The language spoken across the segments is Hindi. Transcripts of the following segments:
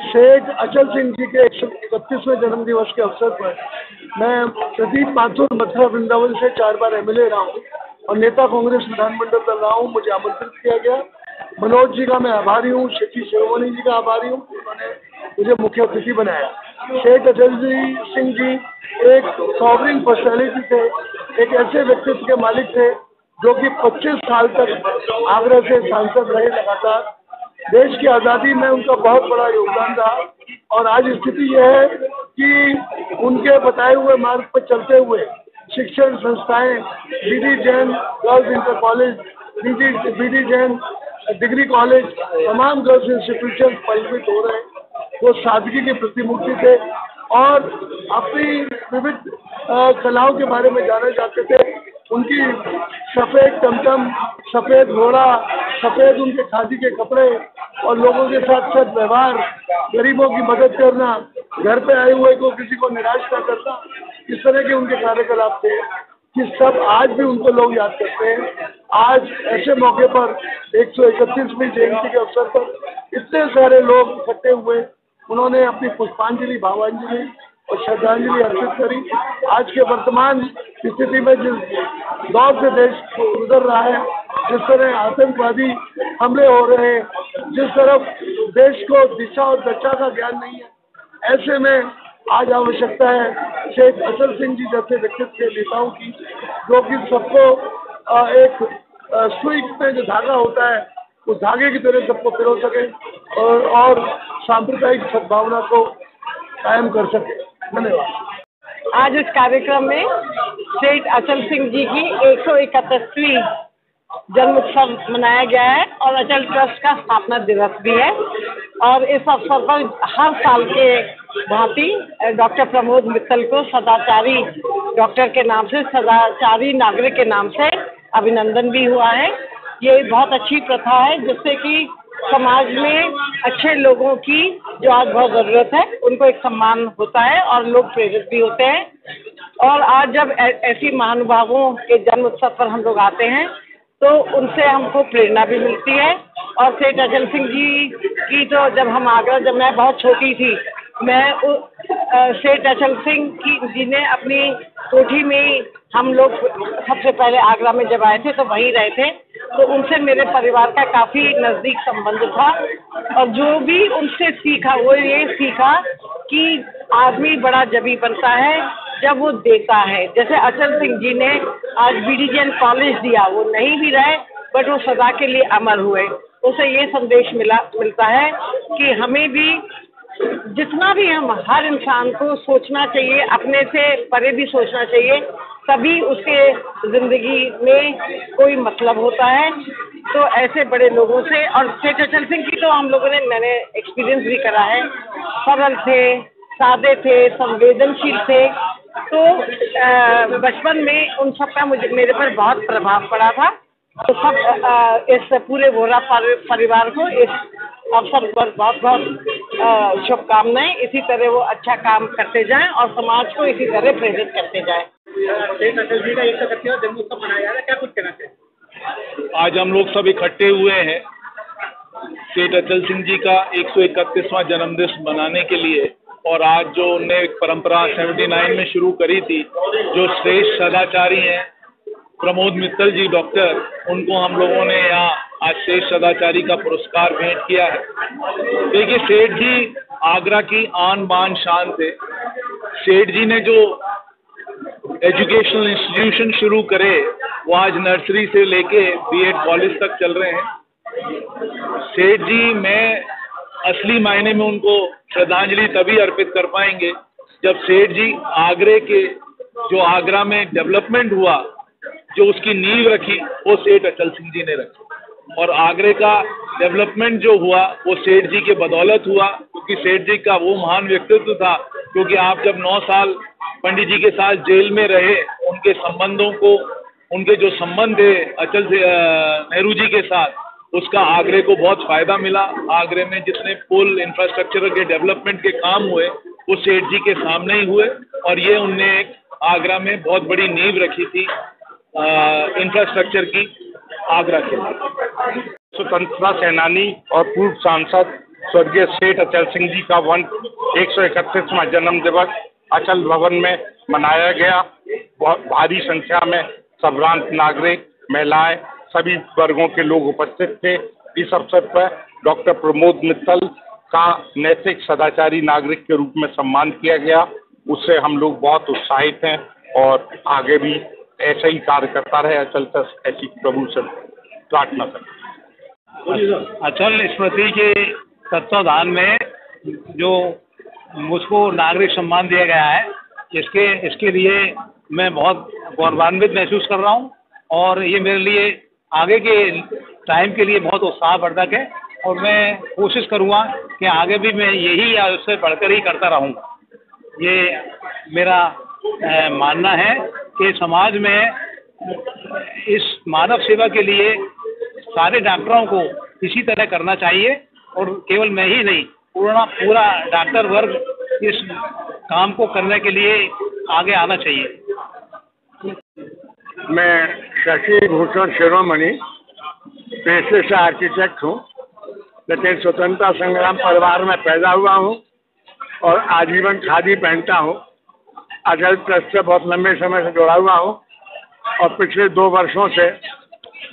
सेठ अचल सिंह जी के 131वें जन्म दिवस के अवसर पर मैं प्रदीप माथुर मथुरा वृंदावन से 4 बार एमएलए रहा हूँ और नेता कांग्रेस विधानमंडल दल रहा हूँ। मुझे आमंत्रित किया गया। मनोज जी का मैं आभारी हूँ, शशि शिरोमणि जी का आभारी हूँ, उन्होंने मुझे मुख्य अतिथि बनाया। सेठ अचल सिंह जी एक सॉवरिन पर्सनैलिटी थे, एक ऐसे व्यक्तित्व के मालिक थे जो कि 25 साल तक आगरा से सांसद रहे लगातार। देश की आज़ादी में उनका बहुत बड़ा योगदान रहा और आज स्थिति यह है कि उनके बताए हुए मार्ग पर चलते हुए शिक्षण संस्थाएं, B D Jain girls inter college, B D Jain degree college, तमाम गर्ल्स इंस्टीट्यूशन परिवर्तित हो रहे हैं। वो सादगी की प्रतिमूर्ति थे और अपनी विविध कलाओं के बारे में जाने जाते थे। उनकी सफ़ेद टमटम, सफ़ेद घोड़ा, सफ़ेद उनके खादी के कपड़े और लोगों के साथ सद व्यवहार, गरीबों की मदद करना, घर पे आए हुए को किसी को निराश न करना, इस तरह के उनके कार्यकलाप थे कि सब आज भी उनको लोग याद करते हैं। आज ऐसे मौके पर 131वीं जयंती के अवसर पर इतने सारे लोग इकट्ठे हुए, उन्होंने अपनी पुष्पांजलि, भावांजलि और श्रद्धांजलि अर्पित करी। आज के वर्तमान स्थिति में जिस दौर से देश गुजर रहा है, जिस तरह आतंकवादी हमले हो रहे हैं, जिस तरफ देश को दिशा और दशा का ज्ञान नहीं है, ऐसे में आज आवश्यकता है शेख अचल सिंह जी जैसे व्यक्तित्व के नेताओं की, जो कि सबको एक सुई में जो धागा होता है उस धागे की तरह सबको पिरो सके और सांप्रदायिक सद्भावना को कायम कर सके। धन्यवाद। आज इस कार्यक्रम में सेठ अचल सिंह जी की 131वीं जन्म उत्सव मनाया गया है और अचल ट्रस्ट का स्थापना दिवस भी है। और इस अवसर पर हर साल के भांति डॉक्टर प्रमोद मित्तल को सदाचारी डॉक्टर के नाम से, सदाचारी नागरिक के नाम से अभिनंदन भी हुआ है। ये बहुत अच्छी प्रथा है जिससे कि समाज में अच्छे लोगों की जो आज बहुत ज़रूरत है उनको एक सम्मान होता है और लोग प्रेरित भी होते हैं। और आज जब ऐसी महानुभावों के जन्म उत्सव पर हम लोग आते हैं तो उनसे हमको प्रेरणा भी मिलती है। और सेठ अचल सिंह जी की तो जब मैं बहुत छोटी थी, मैं सेठ अचल सिंह जी ने अपनी कोठी में, हम लोग सबसे पहले आगरा में जब आए थे तो वहीं रहे थे, तो उनसे मेरे परिवार का काफ़ी नज़दीक संबंध था। और जो भी उनसे सीखा वो ये सीखा कि आदमी बड़ा जभी बनता है जब वो देता है। जैसे अचल सिंह जी ने आज बीडी जैन कॉलेज दिया, वो नहीं भी रहे बट वो सदा के लिए अमर हुए। उसे ये संदेश मिलता है कि हमें भी जितना भी हम, हर इंसान को सोचना चाहिए, अपने से परे भी सोचना चाहिए, तभी उसके ज़िंदगी में कोई मतलब होता है। तो ऐसे बड़े लोगों से, और सेठ अचल सिंह की तो हम लोगों ने, मैंने एक्सपीरियंस भी करा है, सरल थे, सादे थे, संवेदनशील थे। तो बचपन में उन सब का मेरे पर बहुत प्रभाव पड़ा था। तो सब इस पूरे वोरा परिवार को इस अवसर पर बहुत बहुत शुभकामनाएं। इसी तरह वो अच्छा काम करते जाएं और समाज को इसी तरह प्रेरित करते जाएं। सेठ अचल जी का 131वां जन्म उत्सव मनाया जा रहा है, क्या कुछ कहना चाहिए? आज हम लोग सब इकट्ठे हुए हैं सेठ अचल सिंह जी का 131वां जन्मदिवस मनाने के लिए। और आज जो उनने एक परंपरा 79 में शुरू करी थी, जो श्रेष्ठ सदाचारी हैं प्रमोद मित्तल जी डॉक्टर, उनको हम लोगों ने यहाँ आज श्रेष्ठ सदाचारी का पुरस्कार भेंट किया है। देखिए, सेठ जी आगरा की आन बान शान थे। सेठ जी ने जो एजुकेशनल इंस्टीट्यूशन शुरू करे वो आज नर्सरी से लेके बीएड कॉलेज तक चल रहे हैं। सेठ जी, मैं असली मायने में उनको श्रद्धांजलि तभी अर्पित कर पाएंगे जब सेठ जी आगरे के, जो आगरा में डेवलपमेंट हुआ, जो उसकी नींव रखी, वो सेठ अचल सिंह जी ने रखी। और आगरे का डेवलपमेंट जो हुआ वो सेठ जी के बदौलत हुआ, क्योंकि सेठ जी का वो महान व्यक्तित्व था। क्योंकि आप जब 9 साल पंडित जी के साथ जेल में रहे, उनके संबंधों को, उनके जो संबंध थे अचल से नेहरू जी के साथ, उसका आगरे को बहुत फ़ायदा मिला। आगरे में जितने पुल, इंफ्रास्ट्रक्चर के डेवलपमेंट के काम हुए वो सेठ जी के सामने ही हुए। और ये उनने एक आगरा में बहुत बड़ी नींव रखी थी इंफ्रास्ट्रक्चर की आगरा के लिए। स्वतंत्रता सेनानी और पूर्व सांसद स्वर्गीय सेठ अचल सिंह जी का 131वां जन्म दिवस अचल भवन में मनाया गया। बहुत भारी संख्या में संभ्रांत नागरिक, महिलाएं, सभी वर्गों के लोग उपस्थित थे। इस अवसर पर डॉक्टर प्रमोद मित्तल का नैतिक सदाचारी नागरिक के रूप में सम्मान किया गया। उससे हम लोग बहुत उत्साहित हैं और आगे भी ऐसे ही कार्य करता रहे। अचल ट्रस्ट ऐसी प्रभु से प्रार्थना करें। अचल स्मृति के तत्वाधान में जो मुझको नागरिक सम्मान दिया गया है, इसके लिए मैं बहुत गौरवान्वित महसूस कर रहा हूँ और ये मेरे लिए आगे के टाइम के लिए बहुत उत्साहवर्धक है और मैं कोशिश करूँगा कि आगे भी मैं यही या उससे बढ़कर ही करता रहूँगा। ये मेरा मानना है कि समाज में इस मानव सेवा के लिए सारे डॉक्टरों को इसी तरह करना चाहिए और केवल मैं ही नहीं, पूरा डॉक्टर वर्ग इस काम को करने के लिए आगे आना चाहिए। मैं शशि भूषण शिरोमणि पेशे से आर्किटेक्ट हूँ, लेकिन स्वतंत्रता संग्राम परिवार में पैदा हुआ हूँ और आजीवन खादी पहनता हूँ। अचल ट्रस्ट से बहुत लंबे समय से जुड़ा हुआ हूँ और पिछले 2 वर्षों से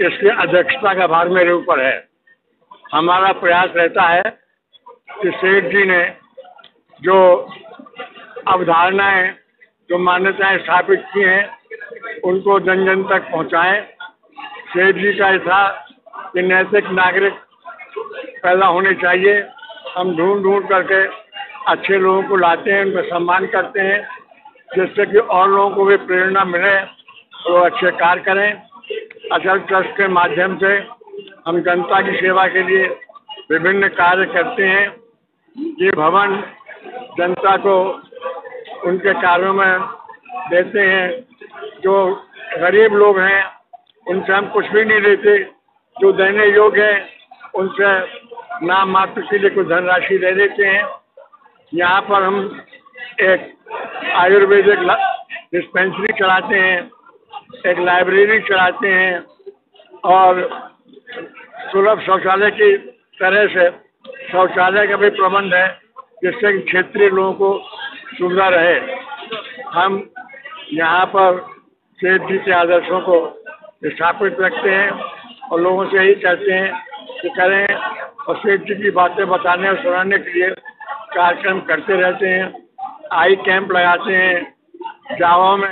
इसकी अध्यक्षता का भार मेरे ऊपर है। हमारा प्रयास रहता है कि सेठ जी ने जो अवधारणाएं, जो मान्यताएं स्थापित की हैं, उनको जन जन तक पहुँचाएं। सेठ जी का ये था कि नैतिक नागरिक पैदा होने चाहिए। हम ढूंढ करके अच्छे लोगों को लाते हैं, उनका सम्मान करते हैं, जिससे कि और लोगों को भी प्रेरणा मिले और वो अच्छे कार्य करें। अचल ट्रस्ट के माध्यम से हम जनता की सेवा के लिए विभिन्न कार्य करते हैं। ये भवन जनता को उनके कार्यों में देते हैं। जो गरीब लोग हैं उनसे हम कुछ भी नहीं लेते, जो देने योग्य हैं उनसे नाम मात्र के लिए कुछ धनराशि दे देते हैं। यहाँ पर हम एक आयुर्वेदिक डिस्पेंसरी चलाते हैं, एक लाइब्रेरी चलाते हैं और सुलभ शौचालय की तरह से शौचालय का भी प्रबंध है, जिससे कि क्षेत्रीय लोगों को सुविधा रहे। हम यहाँ पर सेठ जी के आदर्शों को स्थापित रखते हैं और लोगों से यही कहते हैं कि करें, और सेठ जी की बातें बताने और सुनाने के लिए कार्यक्रम करते रहते हैं। आई कैंप लगाते हैं, गाँवों में